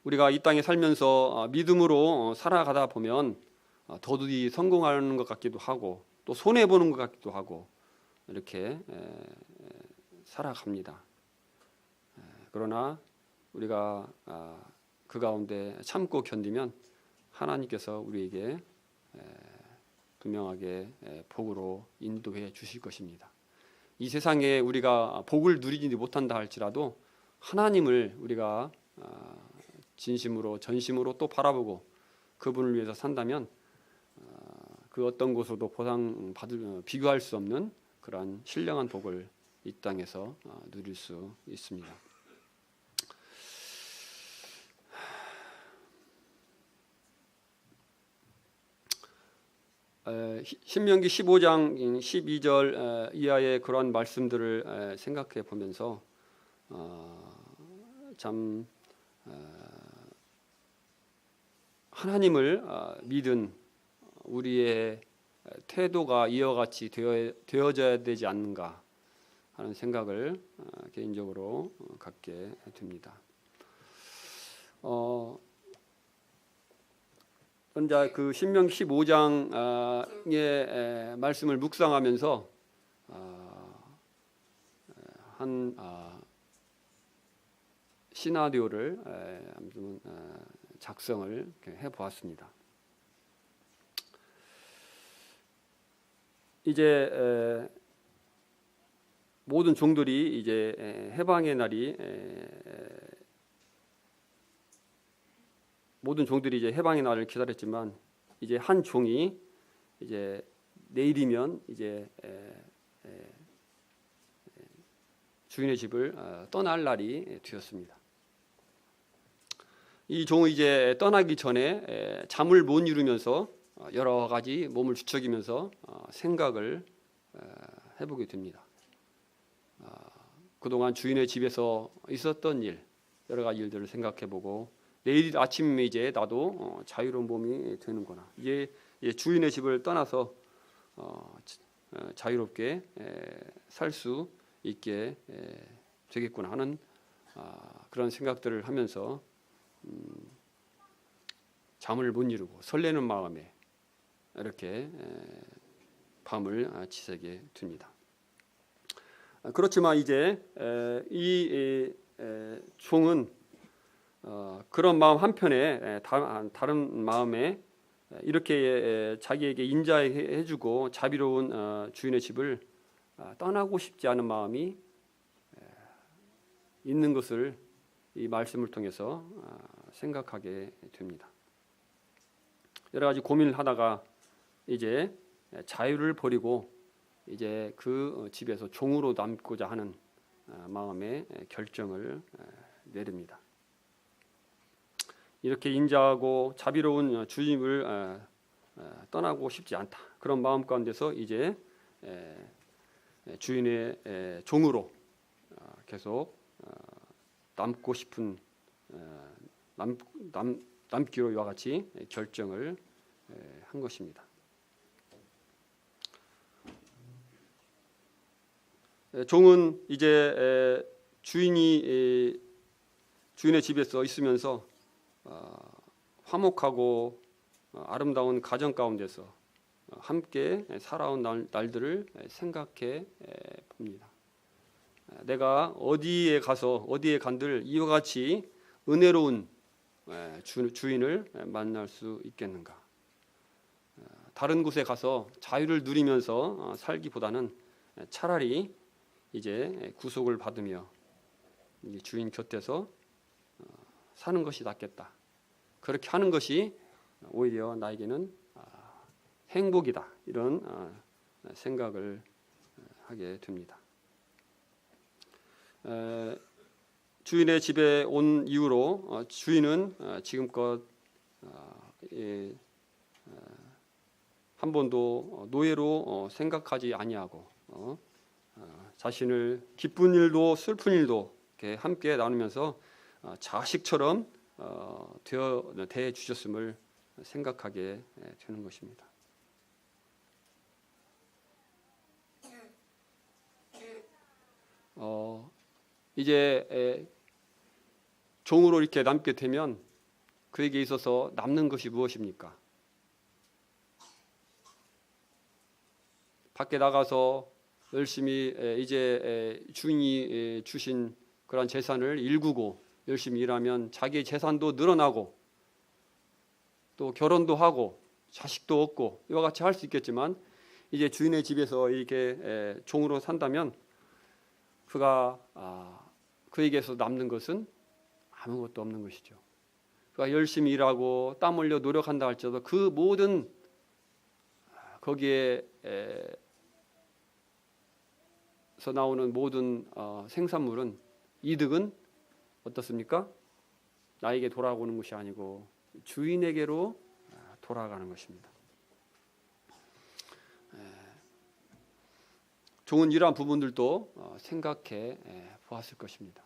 우리가 이 땅에 살면서 믿음으로 살아가다 보면 더욱이 성공하는 것 같기도 하고 또 손해 보는 것 같기도 하고 이렇게 살아갑니다. 그러나 우리가 그 가운데 참고 견디면 하나님께서 우리에게 분명하게 복으로 인도해 주실 것입니다. 이 세상에 우리가 복을 누리지 못한다 할지라도 하나님을 우리가 진심으로 전심으로 또 바라보고 그분을 위해서 산다면 그 어떤 곳으로도 비교할 수 없는 그러한 신령한 복을 이 땅에서 누릴 수 있습니다. 신명기 15장 12절 이하의 그러한 말씀들을 생각해 보면서 참 하나님을 믿은 우리의 태도가 이와 같이 되어져야 되지 않는가 하는 생각을 개인적으로 갖게 됩니다. 혼자 그 신명기 15장의 말씀을 묵상하면서 한 시나리오를 작성을 해보았습니다. 이제 모든 종들이 이제 해방의 날이 모든 종들이 이제 해방의 날을 기다렸지만 이제 한 종이 이제 내일이면 이제 주인의 집을 떠날 날이 되었습니다. 이 종은 이제 떠나기 전에 잠을 못 이루면서 여러 가지 몸을 뒤척이면서 생각을 해보게 됩니다. 그동안 주인의 집에서 있었던 일, 여러 가지 일들을 생각해보고 내일 아침에 이제 나도 자유로운 몸이 되는구나. 이제 주인의 집을 떠나서 자유롭게 살 수 있게 되겠구나 하는 그런 생각들을 하면서 잠을 못 이루고 설레는 마음에 이렇게 밤을 지새게 됩니다. 그렇지만 이제 이 종은 그런 마음 한편에 다른 마음에 이렇게 자기에게 인자해주고 자비로운 주인의 집을 떠나고 싶지 않은 마음이 있는 것을 이 말씀을 통해서 생각하게 됩니다. 여러 가지 고민을 하다가 이제 자유를 버리고 이제 그 집에서 종으로 남고자 하는 마음의 결정을 내립니다. 이렇게 인자하고 자비로운 주님을 떠나고 싶지 않다. 그런 마음 가운데서 이제 주인의 종으로 계속 남고 싶은 남기로 이와 같이 결정을 한 것입니다. 종은 이제 주인의 집에서 있으면서 화목하고 아름다운 가정 가운데서 함께 살아온 날들을 생각해 봅니다. 내가 어디에 간들 이와 같이 은혜로운 주인을 만날 수 있겠는가? 다른 곳에 가서 자유를 누리면서 살기보다는 차라리 이제 구속을 받으며 주인 곁에서 사는 것이 낫겠다. 그렇게 하는 것이 오히려 나에게는 행복이다. 이런 생각을 하게 됩니다. 주인의 집에 온 이후로 주인은 지금껏 한 번도 노예로 생각하지 아니하고 자신을 기쁜 일도 슬픈 일도 이렇게 함께 나누면서 자식처럼 대해 주셨음을 생각하게 되는 것입니다. 이제 종으로 이렇게 남게 되면 그에게 있어서 남는 것이 무엇입니까? 밖에 나가서 열심히 이제 주인이 주신 그런 재산을 일구고 열심히 일하면 자기의 재산도 늘어나고 또 결혼도 하고 자식도 얻고 이와 같이 할 수 있겠지만 이제 주인의 집에서 이렇게 종으로 산다면 그에게서 남는 것은 아무것도 없는 것이죠. 그가 열심히 일하고 땀 흘려 노력한다 할지라도 그 모든 거기에서 나오는 모든 생산물은 이득은 어떻습니까? 나에게 돌아오는 것이 아니고 주인에게로 돌아가는 것입니다. 종은 이러한 부분들도 생각해 보았을 것입니다.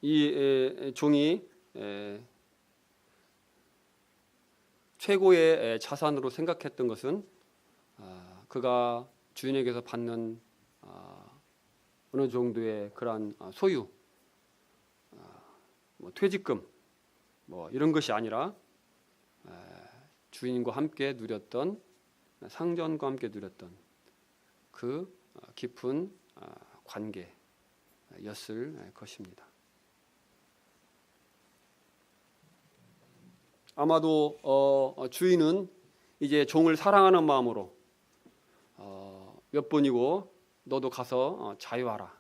이 종이 최고의 자산으로 생각했던 것은 그가 주인에게서 받는 어느 정도의 그러한 소유, 퇴직금 이런 것이 아니라 주인과 함께 누렸던 상전과 함께 누렸던 그 깊은 관계였을 것입니다. 아마도 주인은 이제 종을 사랑하는 마음으로 몇 번이고 너도 가서 자유하라.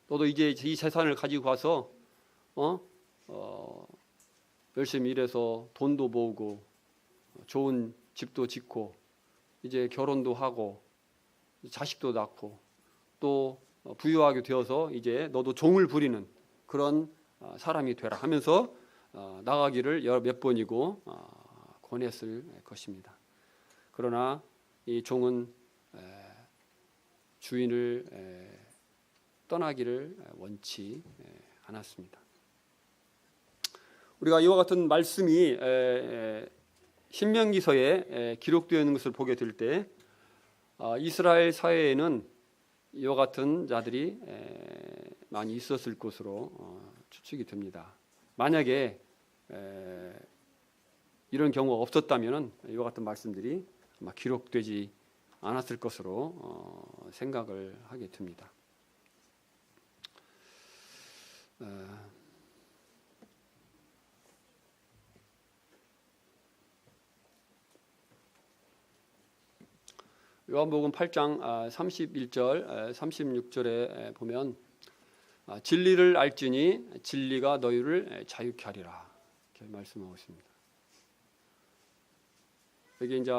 너도 이제 이 재산을 가지고 가서 열심히 일해서 돈도 모으고 좋은 집도 짓고 이제 결혼도 하고 자식도 낳고 또 부유하게 되어서 이제 너도 종을 부리는 그런 사람이 되라 하면서 나가기를 몇 번이고 권했을 것입니다. 그러나 이 종은 주인을 떠나기를 원치 않았습니다. 우리가 이와 같은 말씀이 신명기서에 기록되어 있는 것을 보게 될 때 이스라엘 사회에는 이와 같은 자들이 많이 있었을 것으로 추측이 됩니다. 만약에 이런 경우가 없었다면 이와 같은 말씀들이 아마 기록되지 않았을 것으로 생각을 하게 됩니다. 요한복음 8장 31절 36절에 보면 진리를 알지니 진리가 너희를 자유케 하리라 이렇게 말씀하고 있습니다. 여기 이제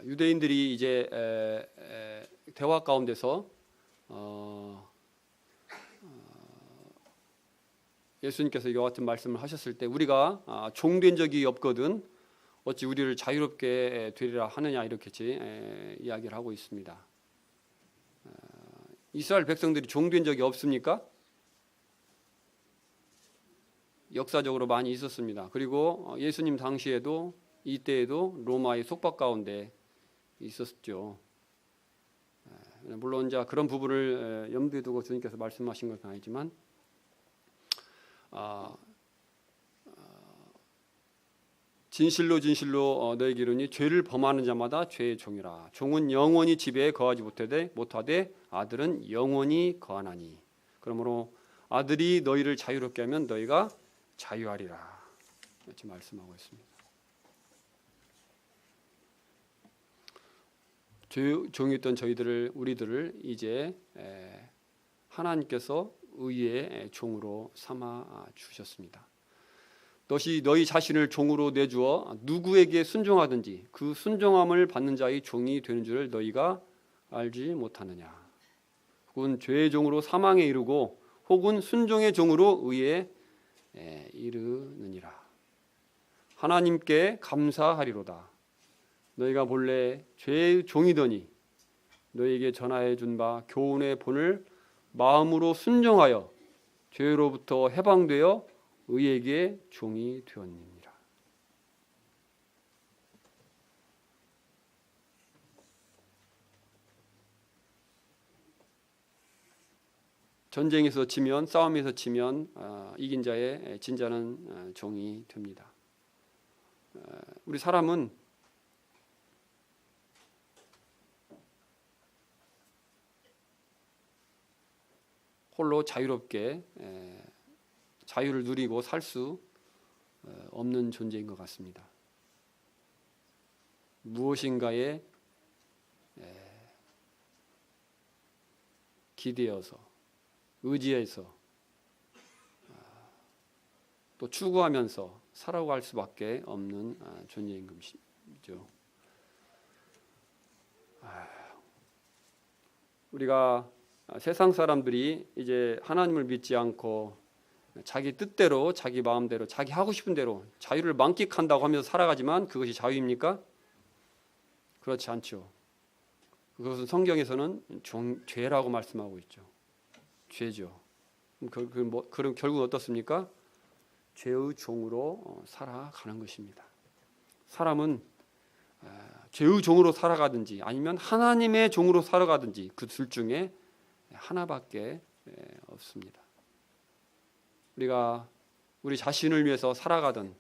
유대인들이 이제 대화 가운데서 예수님께서 이와 같은 말씀을 하셨을 때 우리가 종된 적이 없거든 어찌 우리를 자유롭게 되리라 하느냐 이렇게 이야기를 하고 있습니다. 이스라엘 백성들이 종된 적이 없습니까? 역사적으로 많이 있었습니다. 그리고 예수님 당시에도 이때에도 로마의 속박 가운데 있었죠. 물론 이제 그런 부분을 염두에 두고 주님께서 말씀하신 것은 아니지만 진실로 진실로 너희에게 이르니 죄를 범하는 자마다 죄의 종이라. 종은 영원히 집에 거하지 못하되 아들은 영원히 거하나니. 그러므로 아들이 너희를 자유롭게 하면 너희가 자유하리라. 이렇게 말씀하고 있습니다. 죄의 종이었던 우리들을 이제 하나님께서 의의 종으로 삼아 주셨습니다. 너희 자신을 종으로 내주어 누구에게 순종하든지 그 순종함을 받는 자의 종이 되는 줄을 너희가 알지 못하느냐. 혹은 죄의 종으로 사망에 이르고 혹은 순종의 종으로 의에 이르느니라. 하나님께 감사하리로다. 너희가 본래 죄의 종이더니 너희에게 전하여 준 바 교훈의 본을 마음으로 순종하여 죄로부터 해방되어 의에게 종이 되었느니라. 전쟁에서 지면 싸움에서 지면 이긴 자의 진자는 종이 됩니다. 우리 사람은 홀로 자유롭게 자유를 누리고 살 수 없는 존재인 것 같습니다. 무엇인가에 기대어서 의지해서 또 추구하면서 살아갈 수밖에 없는 존재인 것이죠. 우리가 세상 사람들이 이제 하나님을 믿지 않고 자기 뜻대로 자기 마음대로 자기 하고 싶은 대로 자유를 만끽한다고 하면서 살아가지만 그것이 자유입니까? 그렇지 않죠. 그것은 성경에서는 죄라고 말씀하고 있죠. 죄죠. 그럼 결국은 어떻습니까? 죄의 종으로 살아가는 것입니다. 사람은 죄의 종으로 살아가든지 아니면 하나님의 종으로 살아가든지 그 둘 중에 하나밖에 없습니다. 우리가 우리 자신을 위해서 살아가던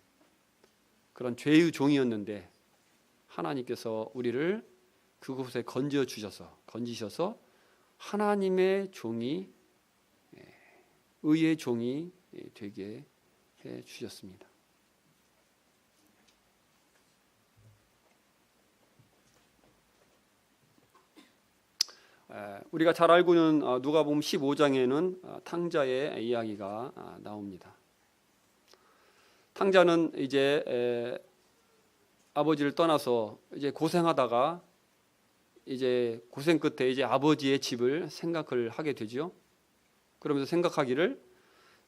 그런 죄의 종이었는데 하나님께서 우리를 그곳에 건지셔서 하나님의 종이 의의 종이 되게 해 주셨습니다. 우리가 잘 알고 있는 누가복음 15장에는 탕자의 이야기가 나옵니다. 탕자는 이제 아버지를 떠나서 이제 고생하다가 이제 고생 끝에 이제 아버지의 집을 생각을 하게 되죠. 그러면서 생각하기를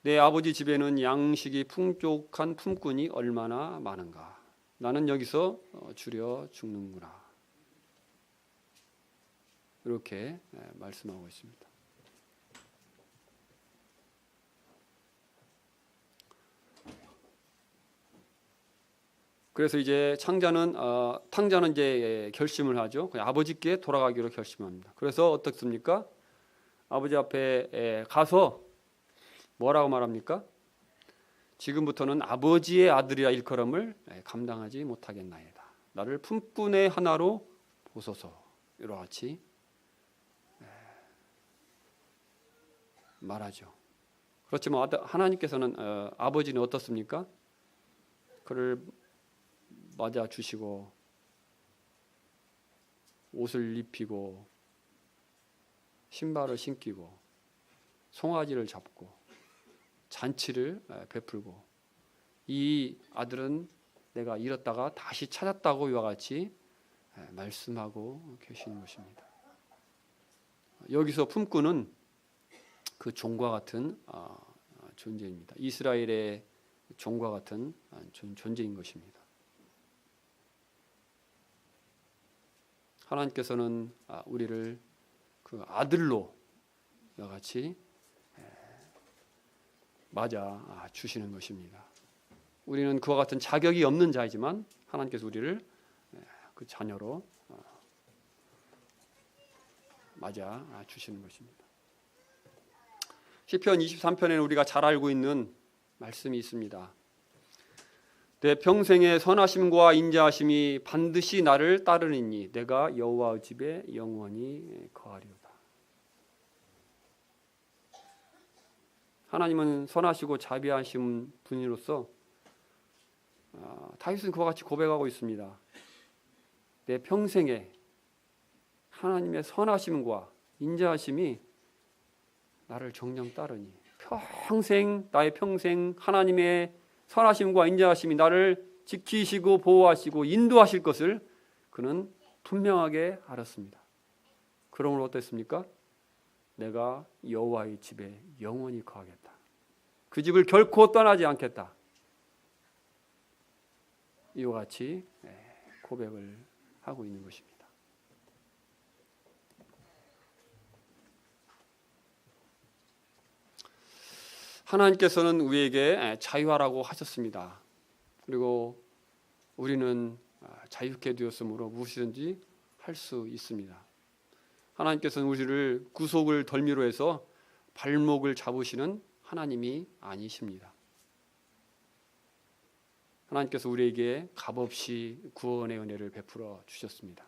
내 아버지 집에는 양식이 풍족한 품꾼이 얼마나 많은가. 나는 여기서 줄여 죽는구나. 이렇게 말씀하고 있습니다. 그래서 이제 탕자는 이제 결심을 하죠. 아버지께 돌아가기로 결심합니다. 그래서 어떻습니까? 아버지 앞에 가서 뭐라고 말합니까? 지금부터는 아버지의 아들이라 일컬음을 감당하지 못하겠나이다. 나를 품꾼의 하나로 보소서. 이와 같이 말하죠. 그렇지만 하나님께서는 아버지는 어떻습니까? 그를 맞아 주시고 옷을 입히고 신발을 신기고 송아지를 잡고 잔치를 베풀고 이 아들은 내가 잃었다가 다시 찾았다고 이와 같이 말씀하고 계시는 것입니다. 여기서 품꾼은 그 종과 같은 존재입니다. 이스라엘의 종과 같은 존재인 것입니다. 하나님께서는 우리를 그 아들로 이와 같이 맞아 주시는 것입니다. 우리는 그와 같은 자격이 없는 자이지만 하나님께서 우리를 그 자녀로 맞아 주시는 것입니다. 시편 23편에는 우리가 잘 알고 있는 말씀이 있습니다. 내 평생의 선하심과 인자하심이 반드시 나를 따르리니 내가 여호와의 집에 영원히 거하리로다. 하나님은 선하시고 자비하신 분으로서 다윗은 그와 같이 고백하고 있습니다. 내 평생에 하나님의 선하심과 인자하심이 나를 정령 따르니 나의 평생 하나님의 선하심과 인자하심이 나를 지키시고 보호하시고 인도하실 것을 그는 분명하게 알았습니다. 그러므로 어땠습니까? 내가 여호와의 집에 영원히 거하겠다. 그 집을 결코 떠나지 않겠다. 이와 같이 고백을 하고 있는 것입니다. 하나님께서는 우리에게 자유하라고 하셨습니다. 그리고 우리는 자유케 되었으므로 무엇이든지 할 수 있습니다. 하나님께서는 우리를 구속을 덜미로 해서 발목을 잡으시는 하나님이 아니십니다. 하나님께서 우리에게 값없이 구원의 은혜를 베풀어 주셨습니다.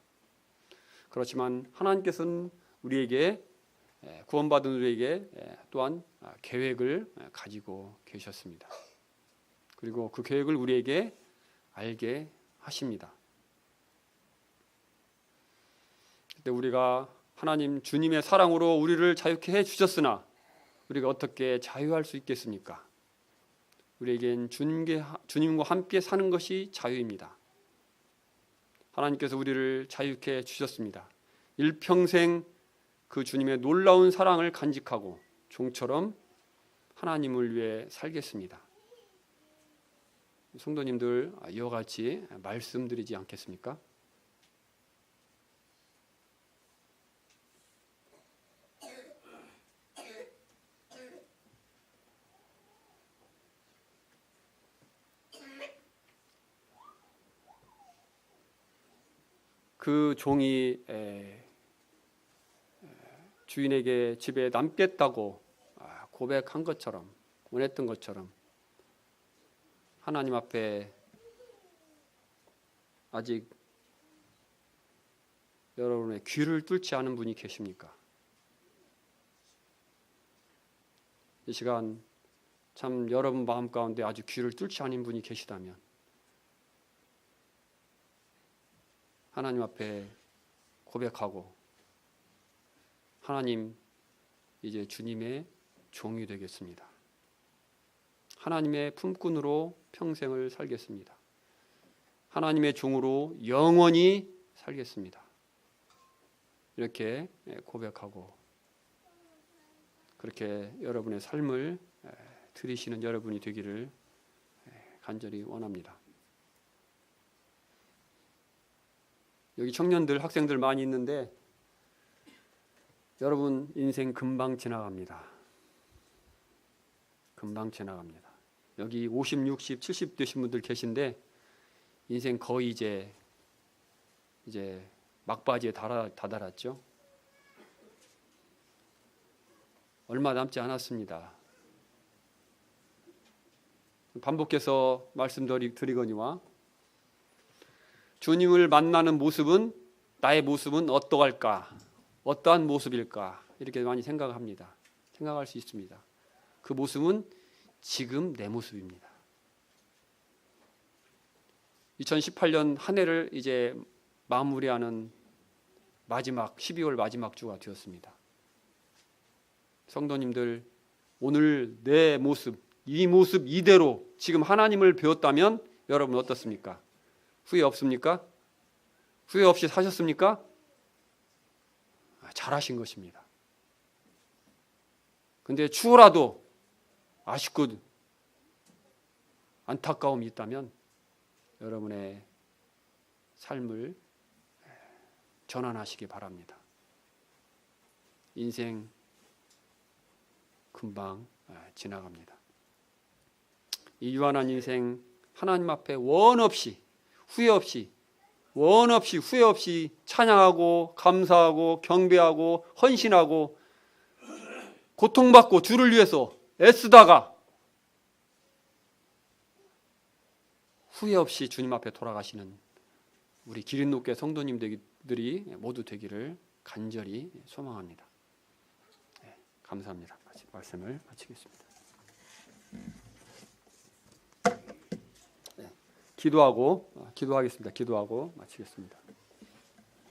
그렇지만 하나님께서는 우리에게 구원받은 우리에게 또한 계획을 가지고 계셨습니다. 그리고 그 계획을 우리에게 알게 하십니다. 그때 우리가 하나님 주님의 사랑으로 우리를 자유케 해 주셨으나 우리가 어떻게 자유할 수 있겠습니까? 우리에겐 주님과 함께 사는 것이 자유입니다. 하나님께서 우리를 자유케 주셨습니다. 일평생 그 주님의 놀라운 사랑을 간직하고 종처럼 하나님을 위해 살겠습니다. 성도님들 이와 같이 말씀드리지 않겠습니까? 그 종이 주인에게 집에 남겠다고 고백한 것처럼 원했던 것처럼 하나님 앞에 아직 여러분의 귀를 뚫지 않은 분이 계십니까? 이 시간 참 여러분 마음 가운데 아주 귀를 뚫지 않은 분이 계시다면 하나님 앞에 고백하고 하나님 이제 주님의 종이 되겠습니다. 하나님의 품꾼으로 평생을 살겠습니다. 하나님의 종으로 영원히 살겠습니다. 이렇게 고백하고 그렇게 여러분의 삶을 들이시는 여러분이 되기를 간절히 원합니다. 여기 청년들, 학생들 많이 있는데 여러분 인생 금방 지나갑니다. 금방 지나갑니다. 여기 50, 60, 70 되신 분들 계신데 인생 거의 이제 막바지에 다다랐죠. 얼마 남지 않았습니다. 반복해서 말씀드리거니와 주님을 만나는 모습은 나의 모습은 어떠할까? 어떠한 모습일까? 이렇게 많이 생각합니다. 생각할 수 있습니다. 그 모습은 지금 내 모습입니다. 2018년 한 해를 이제 마무리하는 마지막 12월 마지막 주가 되었습니다. 성도님들, 오늘 내 모습, 이 모습 이대로 지금 하나님을 배웠다면 여러분 어떻습니까? 후회 없습니까? 후회 없이 사셨습니까? 잘하신 것입니다. 근데 추후라도 아쉽고 안타까움이 있다면 여러분의 삶을 전환하시기 바랍니다. 인생 금방 지나갑니다. 이 유한한 인생 하나님 앞에 원 없이 후회 없이 찬양하고 감사하고 경배하고 헌신하고 고통받고 주를 위해서 애쓰다가 후회 없이 주님 앞에 돌아가시는 우리 기린노교회 성도님들이 모두 되기를 간절히 소망합니다. 네, 감사합니다. 말씀을 마치겠습니다. 네, 기도하겠습니다. 기도하고 마치겠습니다.